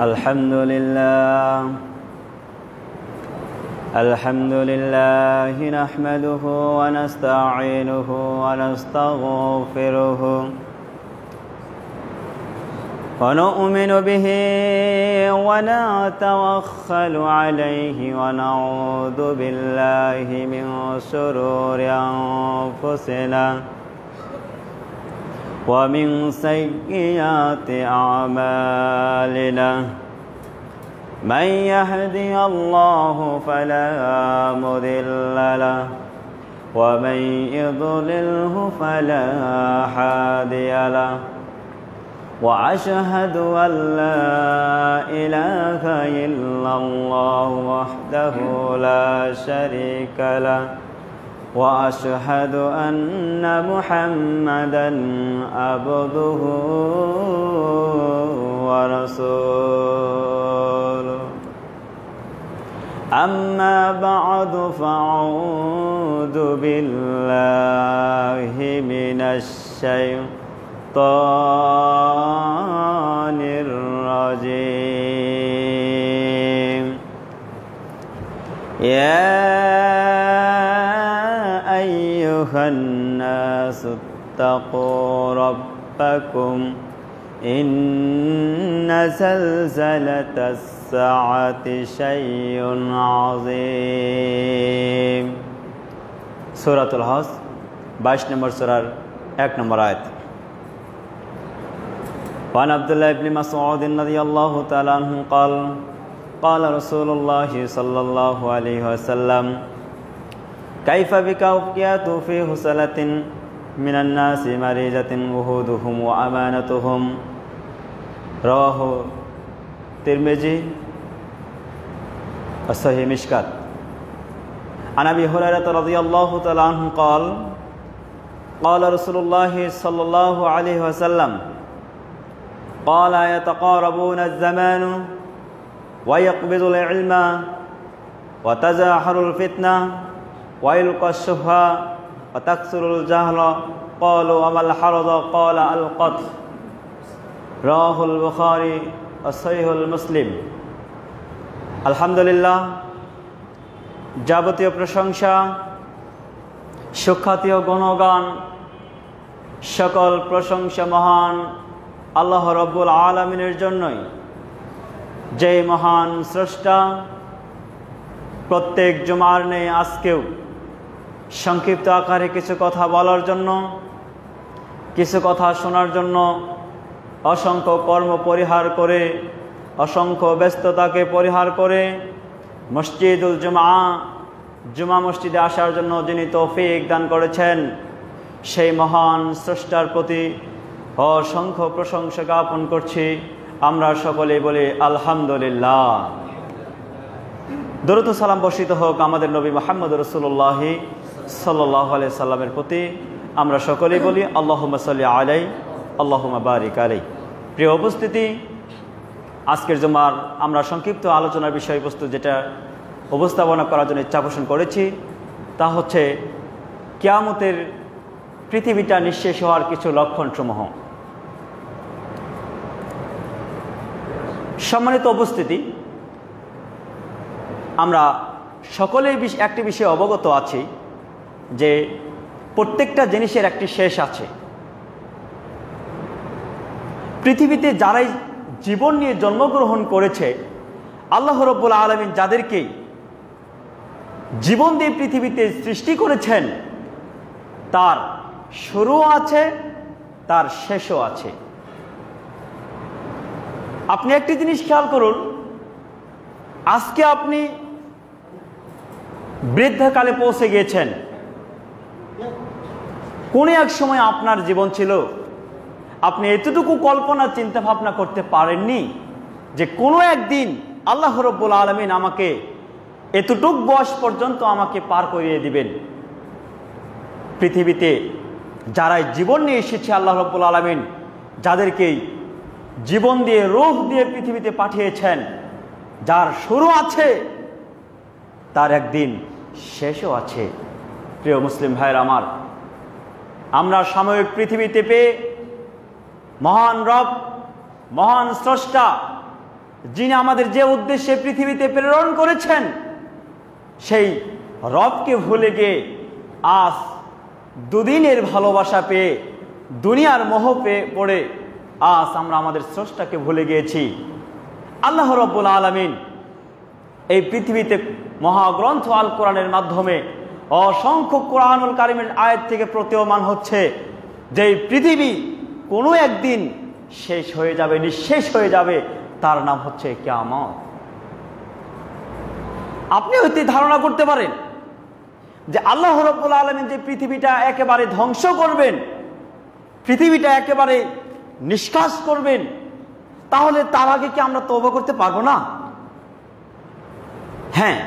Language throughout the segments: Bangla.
الحمد لله نحمده ونستعينه ونستغفره ونؤمن به ونتوكل عليه ونعوذ بالله من شرور أنفسنا ومن سيئات أعمالنا من يهدي الله فلا مضل له ومن يضلله فلا هادي له وأشهد أن لا إله إلا الله وحده لا شريك له وأشهد أن محمدًا عبده ورسوله أما بعد فأعوذ بالله من الشيطان الرجيم يا أيها الناس اتقوا ربكم إن زلزلة الساعة شيء عظيم سورة الحشر 22 নম্বর সূরার 1 নম্বর আয়াত وعن عبد الله بن مسعود رضي الله تعالى عنه قال قال رسول الله صلى الله عليه وسلم كيف بك أوقيات في حصلة من الناس مريجة وهودهم وأمانتهم رواه الترمذي الصحيح مشكات عن أبي هريرة رضي الله تعالى عنه قال قال رسول الله صلى الله عليه وسلم قال يتقاربون الزمان ويقبض العلم وتزاحر الفتنة ويلقى الشبهة وتكثر الجهل قالوا وما الحرض قال القتل رواه البخاري الصحيح المسلم আলহামদুলিল্লাহ যাবতীয় প্রশংসা সুখ্যাতি ও গুণগান সকল প্রশংসা মহান আল্লাহ রাব্বুল আলামিনের জন্যই যে মহান স্রষ্টা প্রত্যেক জুমার নেই আজকেও সংক্ষিপ্ত আকারে কিছু কথা বলার জন্য কিছু কথা শোনার জন্য অসংখ্য কর্ম পরিহার করে অসংখ্য ব্যস্ততাকে পরিহার করে মসজিদুল জুমা মসজিদে আসার জন্য যিনি তৌফিক দান করেছেন সেই মহান স্রষ্টার প্রতি অসংখ্য প্রশংসা জ্ঞাপন করছি আমরা সকলেই বলি আলহামদুলিল্লাহ দরুদ ও সালাম বর্ষিত হোক আমাদের নবী মুহাম্মদ রাসূলুল্লাহ সাল্লাল্লাহু আলাইহি সাল্লামের প্রতি আমরা সকলেই বলি আল্লাহুম্মা সাল্লি আলাইহি আল্লাহুম্মা বারিক আলাইহি প্রিয় উপস্থিতি আজকের জুমার আমরা সংক্ষিপ্ত আলোচনার বিষয়বস্তু যেটা উপস্থাপনা করার জন্য ইচ্ছা পোষণ করেছি তা হচ্ছে কিয়ামতের পৃথিবীটা নিঃশেষ হওয়ার কিছু লক্ষণসমূহ। সম্মানিত উপস্থিতি আমরা সকলেই একটি বিষয়ে অবগত আছি যে প্রত্যেকটা জিনিসের একটি শেষ আছে। পৃথিবীতে যারাই জীবন নিয়ে জন্মগ্রহণ করেছে আল্লাহ রাব্বুল আলামিন যাদেরকে জীবন দিয়ে পৃথিবীতে সৃষ্টি করেছেন তার শুরুও আছে তার শেষও আছে। আপনি একটি জিনিস খেয়াল করুন, আজকে আপনি বৃদ্ধাকালে পৌঁছে গিয়েছেন, কোন এক সময় আপনার জীবন ছিল আপনি এতটুকু কল্পনা চিন্তা ভাবনা করতে পারেননি যে কোনো একদিন আল্লাহ রাব্বুল আলামিন আমাকে এতটুক বয়স পর্যন্ত আমাকে পার করিয়ে দিবেন। পৃথিবীতে যারাই জীবন নিয়ে এসেছে আল্লাহ রাব্বুল আলামিন যাদেরকে জীবন দিয়ে রূহ দিয়ে পৃথিবীতে পাঠিয়েছেন, যার শুরু আছে তার একদিন শেষও আছে। প্রিয় মুসলিম ভাইয়ের আমার, আমরা সাময়িক পৃথিবীতে পেয়ে মহান রব, মহান স্রষ্টা যিনি আমাদের যে উদ্দেশ্যে পৃথিবীতে প্রেরণ করেছেন, সেই রবকে ভুলে গিয়ে আজ দুদিনের ভালোবাসা পেয়ে, দুনিয়ার মোহ পেয়ে পড়ে আজ আমরা আমাদের স্রষ্টাকে ভুলে গিয়েছি। আল্লাহ রাব্বুল আলামিন এই পৃথিবীতে মহাগ্রন্থ আল কোরআনের মাধ্যমে অসংখ্য কোরআনুল কারিমের আয়াত থেকে প্রতীয়মান হচ্ছে যে এই পৃথিবী কোনো একদিন শেষ হয়ে যাবে, নিঃশেষ হয়ে যাবে, তার নাম হচ্ছে কিয়ামত। আপনি হয়তো ধারণা করতে পারেন যে আল্লাহ রাব্বুল আলামিন যে পৃথিবীটা একেবারে ধ্বংস করবেন, পৃথিবীটা একেবারে নিষ্কাশ করবেন, তাহলে তার আগে কি আমরা তওবা করতে পারবো না? হ্যাঁ,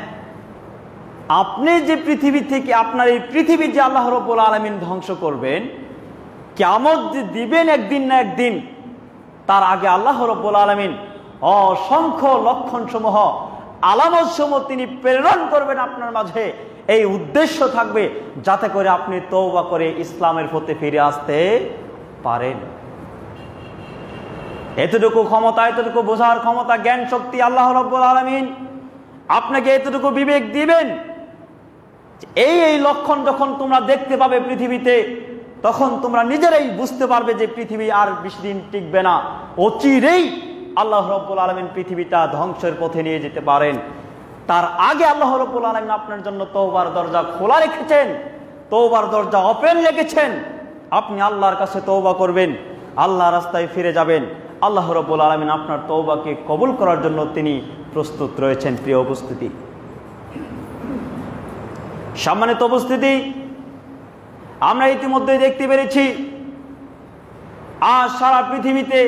আপনি যে পৃথিবী থেকে, আপনার এই পৃথিবী যে আল্লাহ রাব্বুল আলামিন ধ্বংস করবেন, কিয়ামত যে দিবেন একদিন না একদিন, তার আগে আল্লাহ রাব্বুল আলামিন অসংখ্য লক্ষণসমূহ, আলামতসমূহ তিনি প্রেরণ করবেন আপনার মাঝে। এই উদ্দেশ্য থাকবে যাতে করে আপনি তওবা করে ইসলামের পথে ফিরে আসতে পারেন। এতটুকু ক্ষমতা, এতটুকু বোঝার ক্ষমতা, জ্ঞান শক্তি আল্লাহ রাব্বুল আলামিন আপনাকে এতটুকু বিবেক দিবেন। এই লক্ষণ যখন তোমরা দেখতে পাবে পৃথিবীতে, তখন তোমরা নিজেরাই বুঝতে পারবে যে পৃথিবী আর বেশি দিন টিকবে না, অচিরেই আল্লাহ রাব্বুল আলামিন পৃথিবীটা ধ্বংসের পথে নিয়ে যেতে পারেন। তার আগে আল্লাহ রাব্বুল আলামিন আপনার জন্য তওবার দরজা খোলা রেখেছেন, তওবার দরজা ওপেন রেখেছেন। আপনি আল্লাহর কাছে তওবা করবেন, আল্লাহর রাস্তায় ফিরে যাবেন। আল্লাহ রাব্বুল আলামিন আপনার তওবাকে কবুল করার জন্য তিনি প্রস্তুত রয়েছেন। প্রিয় উপস্থিতি, সম্মানিত উপস্থিতি, আমরা ইতিমধ্যে দেখতে পেরেছি আজ সারা পৃথিবীতে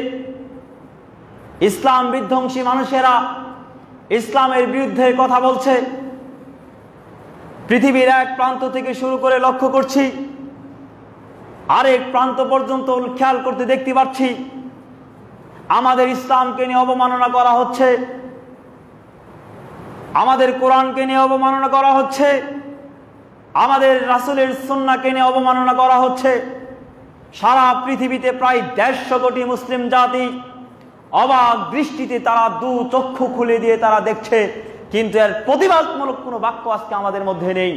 ইসলাম বিধ্বংসী মানুষেরা ইসলামের বিরুদ্ধে কথা বলছে। পৃথিবীর এক প্রান্ত থেকে শুরু করে লক্ষ্য করছি, আরেক প্রান্ত পর্যন্ত খেয়াল করতে দেখতে পাচ্ছি আমাদের ইসলামকে নিয়ে অবমাননা করা হচ্ছে, আমাদের কোরআনকে নিয়ে অবমাননা করা হচ্ছে, আমাদের রাসূলের সুন্নাহকে নিয়ে অবমাননা করা হচ্ছে। সারা পৃথিবীতে প্রায় 150 কোটি মুসলিম জাতি অবাক দৃষ্টিতে তারা দু চক্ষু খুলে দিয়ে তারা দেখছে, কিন্তু এর প্রতিবাদমূলক কোনো বাক্য আজকে আমাদের মধ্যে নেই,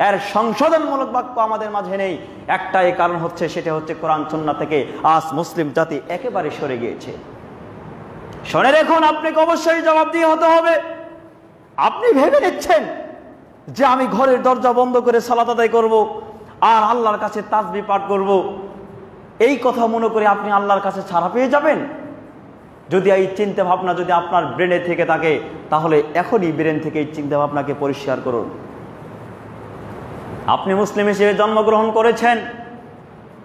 এর সংশোধনমূলক বাক্য আমাদের মাঝে নেই। একটাই কারণ হচ্ছে, সেটা হচ্ছে কোরআন সুন্নাহ থেকে আজ মুসলিম জাতি একেবারে সরে গিয়েছে। শুনে রাখুন, আপনাকে অবশ্যই জবাব দিয়ে হতে হবে। আপনি ভেবে নিচ্ছেন যে আমি ঘরের দরজা বন্ধ করে সালাত আদায় করব আর আল্লাহর কাছে তাসবিহ পাঠ করব, এই কথা মনে করে আপনি আল্লাহর কাছে ছাড়া পেয়ে যাবেন। যদি এই চিন্তা ভাবনা যদি আপনার ব্রেনে থেকে থাকে, তাহলে এখনই ব্রেন থেকে এই চিন্তা ভাবনাকে পরিষ্কার করুন। আপনি মুসলিম হিসেবে জন্মগ্রহণ করেছেন,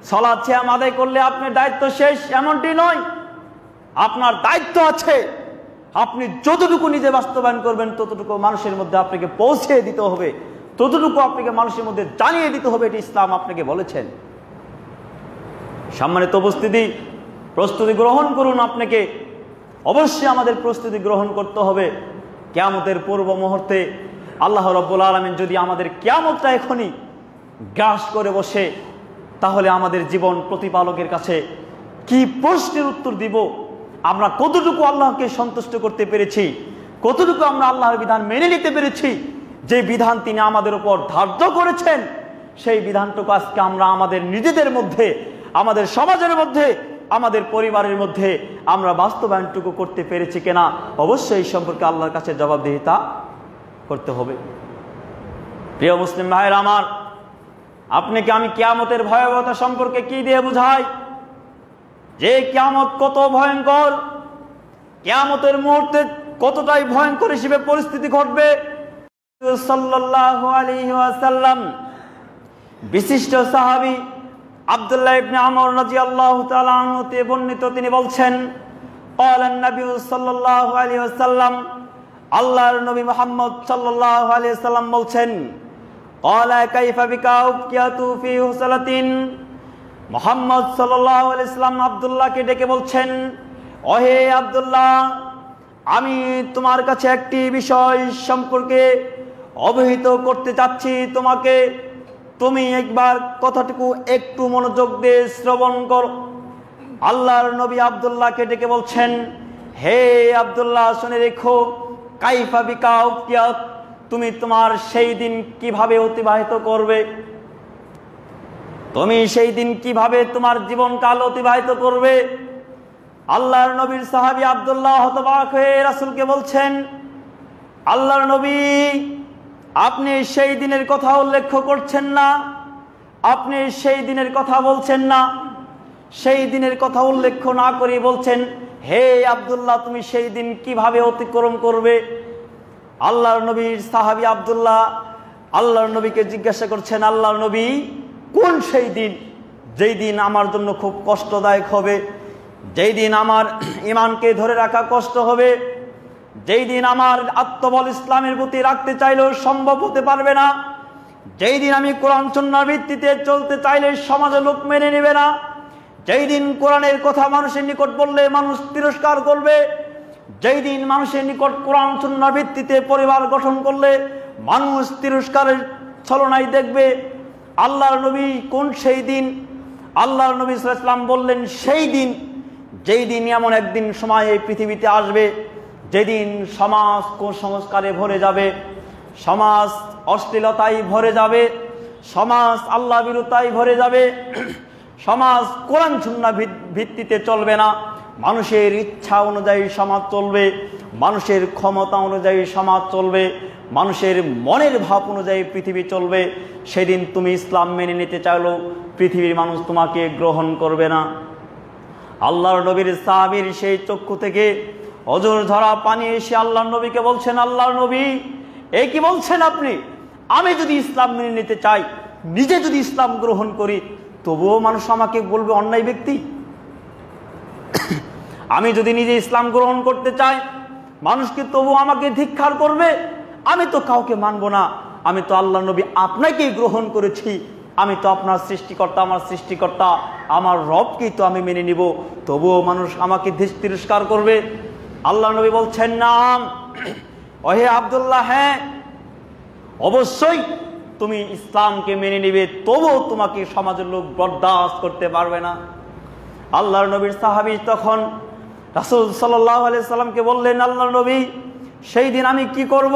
সালাত সিয়াম আদায় করলে আপনার দায়িত্ব শেষ এমনটি নয়। আপনার দায়িত্ব আছে, আপনি যতটুকু নিজে বাস্তবায়ন করবেন ততটুকু মানুষের মধ্যে আপনাকে পৌঁছে দিতে হবে, ততটুকু আপনাকে মানুষের মধ্যে জানিয়ে দিতে হবে, এটি ইসলাম আপনাকে বলেছেন। সম্মানিত উপস্থিতি, প্রস্তুতি গ্রহণ করুন। আপনাকে অবশ্যই আমাদের প্রস্তুতি গ্রহণ করতে হবে। কিয়ামতের পূর্ব মুহূর্তে আল্লাহ রাব্বুল আলামিন যদি আমাদের কিয়ামতটা এখনই গ্রাস করে বসে, তাহলে আমাদের জীবন প্রতিপালকের কাছে কি প্রশ্নের উত্তর দিব? আমরা কতটুকু আল্লাহকে সন্তুষ্ট করতে পেরেছি, কতটুকু আমরা আল্লাহর বিধান মেনে নিতে পেরেছি? যে বিধান তিনি আমাদের উপর ধার্য করেছেন, সেই বিধানটুকু আজকে আমরা আমাদের নিজেদের মধ্যে, আমাদের সমাজের মধ্যে, আমাদের পরিবারের মধ্যে আমরা বাস্তবায়নটুকু করতে পেরেছি কিনা, অবশ্যই এই সম্পর্কে আল্লাহর কাছে জবাবদিহিতা করতে হবে। প্রিয় মুসলিম ভাইয়েরা আমার, আপনাকে আমি কিয়ামতের ভয়াবহতা সম্পর্কে কি দিয়ে বুঝাই? যে কিয়ামত কত ভয়ঙ্কর, কিয়ামতের মুহূর্তে কতটাই ভয়ঙ্কর হিসেবে পরিস্থিতি ঘটবে। সাল্লাল্লাহু আলাইহি ওয়াসাল্লাম বিশিষ্ট সাহাবী আব্দুল্লাহ ইবনে আমর রাদিয়াল্লাহু তাআলা আনহু তে বর্ণিত, তিনি বলছেন, ক্বালা নবী সাল্লাল্লাহু আলাইহি ওয়াসাল্লাম, আল্লাহর নবী মুহাম্মদ সাল্লাল্লাহু আলাইহি ওয়াসাল্লাম বলছেন, ক্বালা কাইফা বিকা উকিয়াতু ফি হুসালাতিন। মুহাম্মদ সাল্লাল্লাহু আলাইহি ওয়াসাল্লাম আব্দুল্লাহকে ডেকে বলছেন, ওহে আব্দুল্লাহ, আমি তোমার কাছে একটি বিষয় সম্পর্কে অবহিত করতে চাচ্ছি তোমাকে, তুমি একবার কথাটুকু একটু মনোযোগ দিয়ে শ্রবণ করো। আল্লাহর নবী আব্দুল্লাহকে ডেকে বলছেন, হে আব্দুল্লাহ শুনে রেখো, কাইফা বিকা উকিয়াত, তুমি তোমার সেই দিন কিভাবে অতিবাহিত করবে, তুমি সেই দিন কিভাবে তোমার জীবনকাল অতিবাহিত করবে। আল্লাহর নবীর সাহাবী আব্দুল্লাহ হতবাক হয়ে রাসূলকে বলছেন, আল্লাহর নবী, আপনি সেই দিনের কথা উল্লেখ করছেন না, আপনি সেই দিনের কথা বলছেন না। সেই দিনের কথা উল্লেখ না করে বলছেন, হে আব্দুল্লাহ, তুমি সেই দিন কিভাবে অতিক্রম করবে। আল্লাহর নবীর সাহাবী আব্দুল্লাহ আল্লাহর নবীকে জিজ্ঞাসা করছেন, আল্লাহর নবী, কোন সেই দিন, যেই দিন আমার জন্য খুব কষ্টদায়ক হবে, যেই দিন আমার ঈমানকে ধরে রাখা কষ্ট হবে, যেই দিন আমার আত্মবল ইসলামের প্রতি রাখতে চাইলেও সম্ভব হতে পারবে না, যেই দিন আমি কোরআন সুন্নাহর ভিত্তিতে চলতে চাইলে সমাজের লোক মেনে নেবে না, যেই দিন কোরআনের কথা মানুষের নিকট বললে মানুষ তিরস্কার করবে, যেই দিন মানুষের নিকট কোরআন সুন্নাহর ভিত্তিতে পরিবার গঠন করলে মানুষ তিরস্কারের ছলনায় দেখবে। আল্লাহর নবী, কোন সেই দিন? আল্লাহর নবী সাল্লাল্লাহু আলাইহি ওয়াসাল্লাম বললেন, সেই দিন, যেই দিন এমন একদিন সময় এই পৃথিবীতে আসবে যেদিন সমাজ কুসংস্কারে ভরে যাবে, সমাজ অশ্লীলতায় ভরে যাবে, সমাজ আল্লাহ বিরোধিতায় ভরে যাবে, সমাজ কোরআন সুন্নাহ ভিত্তিতে চলবে না, মানুষের ইচ্ছা অনুযায়ী সমাজ চলবে, মানুষের ক্ষমতা অনুযায়ী সমাজ চলবে, মানুষের মনের ভাব অনুযায়ী পৃথিবী চলবে। সেদিন তুমি ইসলাম মেনে নিতে চাইলেও পৃথিবীর মানুষ তোমাকে গ্রহণ করবে না। আল্লাহর নবীর সাহাবীর সেই চক্ষু থেকে অজর ধরা পানি এসে আল্লাহর নবীকে বলছেন, আল্লাহর নবী, এ কি বলছেন আপনি? আমি যদি ইসলাম মেনে নিতে চাই, নিজে যদি ইসলাম গ্রহণ করি, তবুও মানুষ আমাকে বলবে অন্যায় ব্যক্তি। আমি যদি নিজে ইসলাম গ্রহণ করতে চাই, মানুষকে তবু আমাকে ধিক্কার করবে। আমি তো কাউকে মানব না, আমি তো আল্লাহর নবী আপনাকেই গ্রহণ করেছি, আমি তো আপনার সৃষ্টিকর্তা, আমার সৃষ্টিকর্তা আমার রবকেই তো আমি মেনে নিব, তবুও মানুষ আমাকে তিরস্কার করবে। আল্লাহর নবী বলছেন, নাম, ওহে আব্দুল্লাহ, হ্যাঁ অবশ্যই তুমি ইসলামকে মেনে নিবে, তবুও তোমাকে সমাজের লোক বরদাস্ত করতে পারবে না। আল্লাহর নবীর সাহাবী তখন রাসূল সাল্লাল্লাহু আলাইহি সাল্লামকে বললেন, আল্লাহর নবী, সেই দিন আমি কি করব?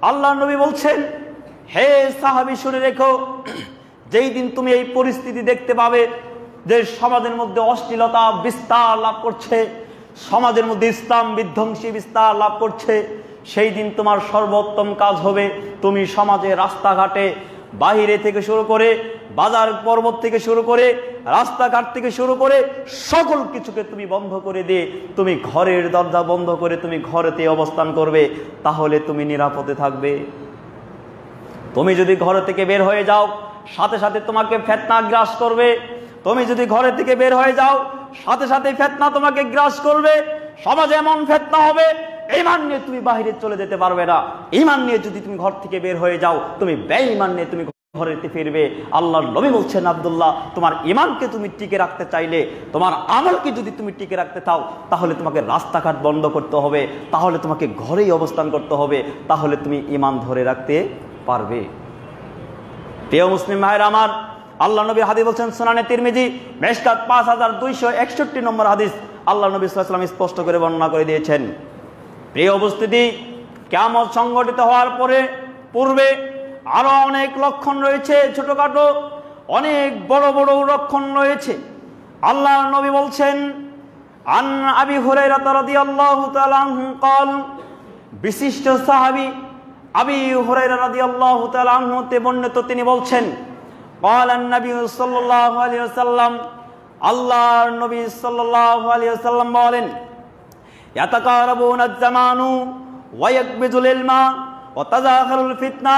আল্লাহর নবী বলছেন, হে সাহাবী, শুনে রেখো, যেই দিন তুমি এই পরিস্থিতি দেখতে পাবে যে সমাজের মধ্যে অশ্লীলতা বিস্তার লাভ করছে, সমাজের মধ্যে ইসলাম বিধ্বংসী বিস্তার লাভ করছে, সেই দিন তোমার সর্বোত্তম কাজ হবে তুমি সমাজে, রাস্তাঘাটে, বাহিরে থেকে শুরু করে বাজার পর্বত থেকে শুরু করে রাস্তাঘাট থেকে শুরু করে সকল কিছুকে তুমি বন্ধ করে দিয়ে তুমি ঘরের দরজা বন্ধ করে তুমি ঘরেতে অবস্থান করবে, তাহলে তুমি নিরাপদে থাকবে। তুমি যদি ঘর থেকে বের হয়ে যাও, সাথে সাথে তোমাকে ফিতনা গ্রাস করবে। তুমি যদি ঘরে থেকে বের হয়ে যাও, সাথে সাথে ফিতনা তোমাকে গ্রাস করবে। সমাজে এমন ফিতনা হবে, ঈমান নিয়ে তুমি বাইরে চলে যেতে পারবে না। ঈমান নিয়ে যদি তুমি ঘর থেকে বের হয়ে যাও, তুমি বেঈমান নিয়ে তুমি ঘরেতে ফিরবে। আল্লাহর নবী বলছেন, আব্দুল্লাহ, তোমার ঈমানকে তুমি টিকে রাখতে চাইলে, তোমার আমলকে যদি তুমি টিকে রাখতে চাও, তাহলে তোমাকে রাস্তাঘাট বন্ধ করতে হবে, তাহলে তোমাকে ঘরেই অবস্থান করতে হবে, তাহলে তুমি ঈমান ধরে রাখতে পারবে। প্রিয় মুসলিম ভাইরা আমার, আল্লাহ নবী হাদিস বলছেন, সুনানে তিরমিজি মিশকাত 5261 নম্বর হাদিস, আল্লাহ নবী সাল্লাল্লাহু আলাইহি ওয়াসাল্লাম স্পষ্ট করে বর্ণনা করে দিয়েছেন। প্রিয় উপস্থিতি, কিয়ামত সংঘটিত হওয়ার পূর্বে আরো অনেক লক্ষণ রয়েছে, ছোটখাটো অনেক বড় বড় লক্ষণ রয়েছে। আল্লাহ নবী বলছেন, আন আবি হুরায়রা রাদিয়াল্লাহু তাআলা আনহু قال, বিশিষ্ট সাহাবী আবি হুরায়রা রাদিয়াল্লাহু তাআলা আনহু তে বর্ণিত, তিনি বলছেন, قال النبي صلى الله عليه وسلم, আল্লাহর নবী সাল্লাল্লাহু আলাইহি ওয়াসাল্লাম বলেন, ইয়াতাকারাবুনা আয-জামানু ওয়া ইয়াকবিজুল ইলমা ওয়া তাযাখারুল ফিতনা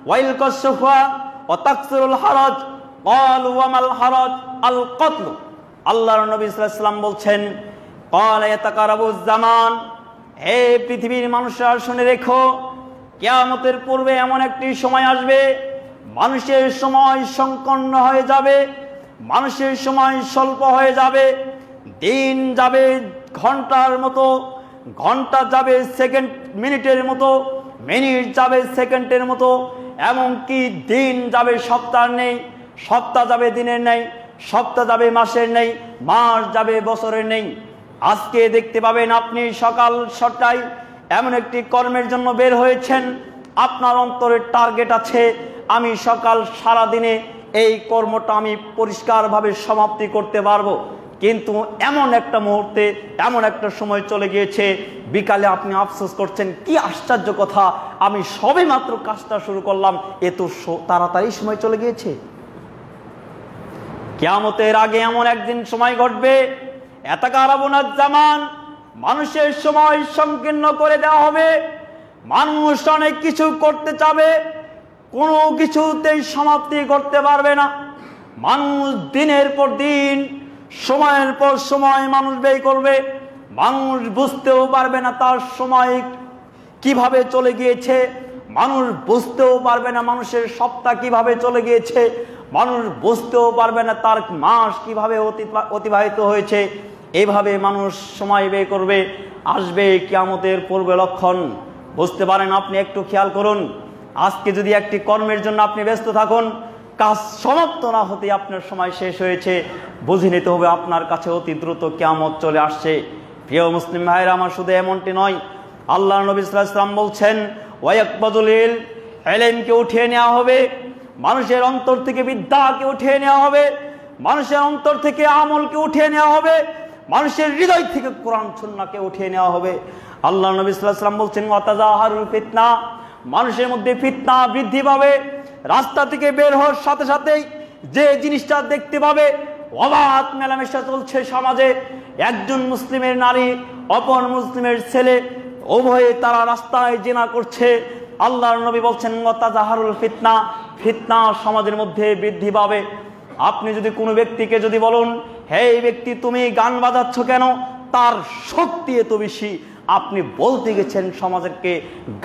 ওয়া ইলকাশ-শুফা ওয়া তাকসিরুল হারাজ, ক্বালু ওয়া মাল হারাজ? আল কতল। আল্লাহর নবী সাল্লাল্লাহু আলাইহি ওয়াসাল্লাম বলছেন, ক্বালা ইয়াতাকারাবুজ জামান, হে পৃথিবীর মানুষরা শুনে রেখো, কিয়ামতের পূর্বে এমন একটি সময় আসবে, মানুষের সময় সংকীর্ণ হয়ে যাবে, মানুষের সময় স্বল্প হয়ে যাবে, দিন যাবে ঘন্টার মতো, ঘন্টা যাবে সেকেন্ড মিনিটের মতো, মিনিট যাবে সেকেন্ডের মতো, এমনকি দিন যাবে সপ্তাহ নেই, সপ্তাহ যাবে দিনের নেই, সপ্তাহ যাবে মাসের নেই, মাস যাবে বছরের নেই। আজকে দেখতে পাবেন আপনি সকাল 7টায় এমন একটি কর্মের জন্য বের হয়েছেন, আপনার অন্তরের টার্গেট আছে আমি সকাল সারাদিনে এই কর্মটা আমি পরিষ্কারভাবে সমাপ্তি করতে পারবো। কিন্তু এমন একটা মুহূর্তে এমন একটা সময় চলে গিয়েছে, বিকালে আপনি আফসোস করছেন কি আশ্চর্য কথা, আমি সবে মাত্র কাজটা শুরু করলাম, এ তো তাড়াতাড়ি সময় চলে গিয়েছে। কিয়ামতের আগে এমন একদিন সময় ঘটবে, এতাকারাবুনাজ জামান, মানুষের সময় সংকীর্ণ করে দেওয়া হবে। মানুষ অনেক কিছু করতে চাবে, কোনো কিছুতেই সমাপ্তি করতে পারবে না। মানুষ দিনের পর দিন সময়ের পর সময় মানুষ ব্যয় করবে, মানুষ বুঝতেও পারবে না তার সময় কিভাবে চলে গিয়েছে, মানুষ বুঝতেও পারবে না মানুষের সপ্তাহ কিভাবে চলে গিয়েছে, মানুষ বুঝতেও পারবে না তার মাস কিভাবে অতিবাহিত হয়েছে। এইভাবে মানুষ সময় ব্যয় করবে। আসবে কিয়ামতের পূর্বে লক্ষণ, বুঝতে পারেন আপনি একটু খেয়াল করুন। আজকে যদি একটি কর্মের জন্য আপনি ব্যস্ত থাকুন, কাজ সমাপ্ত না হতে আপনার সময় শেষ হয়েছে, বুঝে নিতে হবে আপনার কাছে অতি দ্রুত কিয়ামত চলে আসছে। প্রিয় মুসলিম ভাইরা আমার, শুধু এমনটি নয়, আল্লাহ নবী সাল্লাল্লাহু আলাইহি ওয়াসাল্লাম বলছেন ওয়ায়াকবাদুল ইলমকে উঠিয়ে নেওয়া হবে, মানুষের অন্তর থেকে বিদ্যাকে উঠিয়ে নেওয়া হবে, মানুষের অন্তর থেকে আমলকে উঠিয়ে নেওয়া হবে, মানুষের হৃদয় থেকে কোরআন সুন্নাহকে উঠিয়ে নেওয়া হবে। আল্লাহ নবী সাল্লাল্লাহু আলাইহি ওয়াসাল্লাম বলছেন ওয়াতাজাহারুল ফিতনা, মানুষের মধ্যে ফিতনা বৃদ্ধি পাবে। রাস্তা থেকে বের হওয়ার সাথে সাথেই যে জিনিসটা দেখতে পাবে, অবাধ মেলামেশা চলছে সমাজে, একজন মুসলিমের নারী অপর মুসলিমের ছেলে উভয়ে তারা রাস্তায় জিনা করছে। আল্লাহর নবী বলছেন ওয়াতাজাহারুল ফিতনা, ফিতনা সমাজের মধ্যে বৃদ্ধি পাবে। আপনি যদি কোনো ব্যক্তিকে যদি বলুন, হে ব্যক্তি তুমি গান বাজাচ্ছ কেন, তার শক্তি এত বেশি, আপনি বলতে গেছেন সমাজকে